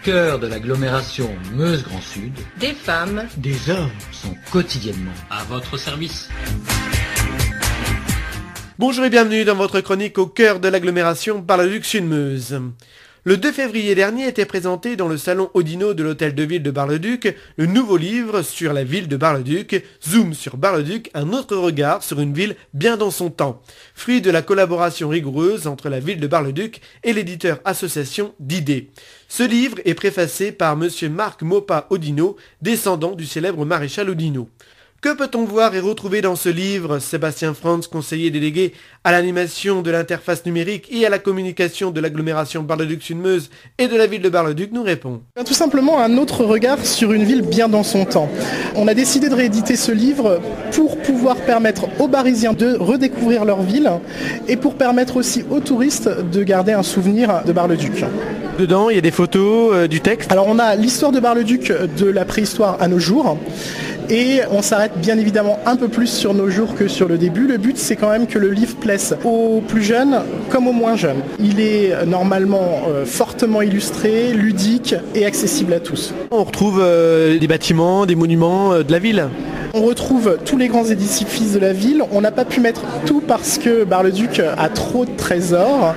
cœur de l'agglomération Meuse-Grand Sud, des femmes, des hommes sont quotidiennement à votre service. Bonjour et bienvenue dans votre chronique au cœur de l'agglomération Bar-le-Duc Sud-Meuse. Le 2 février dernier était présenté dans le salon Oudinot de l'hôtel de ville de Bar-le-Duc le nouveau livre sur la ville de Bar-le-Duc, Zoom sur Bar-le-Duc, un autre regard sur une ville bien dans son temps. Fruit de la collaboration rigoureuse entre la ville de Bar-le-Duc et l'éditeur association d'idées. Ce livre est préfacé par monsieur Marc Maupas Oudinot, descendant du célèbre maréchal Oudinot. Que peut-on voir et retrouver dans ce livre? Sébastien Franz, conseiller délégué à l'animation de l'interface numérique et à la communication de l'agglomération Bar-le-Duc Sud-Meuse et de la ville de Bar-le-Duc, nous répond. Tout simplement un autre regard sur une ville bien dans son temps. On a décidé de rééditer ce livre pour pouvoir permettre aux Barisiens de redécouvrir leur ville et pour permettre aussi aux touristes de garder un souvenir de Bar-le-Duc. Dedans, il y a des photos, du texte. Alors on a l'histoire de Bar-le-Duc de la préhistoire à nos jours. Et on s'arrête bien évidemment un peu plus sur nos jours que sur le début. Le but, c'est quand même que le livre plaise aux plus jeunes comme aux moins jeunes. Il est normalement fortement illustré, ludique et accessible à tous. On retrouve des bâtiments, des monuments de la ville. On retrouve tous les grands édifices de la ville. On n'a pas pu mettre tout parce que Bar-le-Duc a trop de trésors,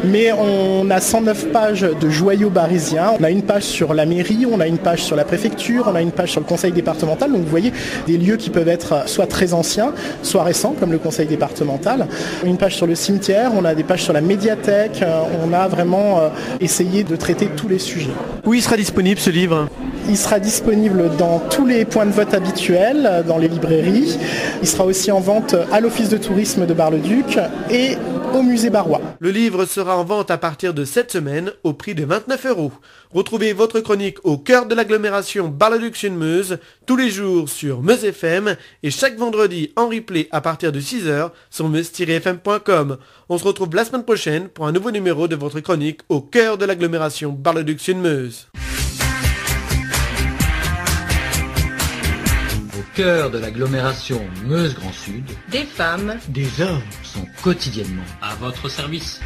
mais on a 109 pages de joyaux barisiens. On a une page sur la mairie, on a une page sur la préfecture, on a une page sur le conseil départemental. Donc vous voyez des lieux qui peuvent être soit très anciens, soit récents, comme le conseil départemental. Une page sur le cimetière, on a des pages sur la médiathèque. On a vraiment essayé de traiter tous les sujets. Où il sera disponible ce livre ? Il sera disponible dans tous les points de vote habituels, dans les librairies. Il sera aussi en vente à l'office de tourisme de Bar-le-Duc et au musée barrois. Le livre sera en vente à partir de cette semaine au prix de 29 €. Retrouvez votre chronique au cœur de l'agglomération Bar-le-Duc Sud-Meuse tous les jours sur Meuse FM et chaque vendredi en replay à partir de 6h sur meuse-fm.com. On se retrouve la semaine prochaine pour un nouveau numéro de votre chronique au cœur de l'agglomération Bar-le-Duc Sud-Meuse. au cœur de l'agglomération Meuse-Grand Sud, des femmes, des hommes sont quotidiennement À votre service.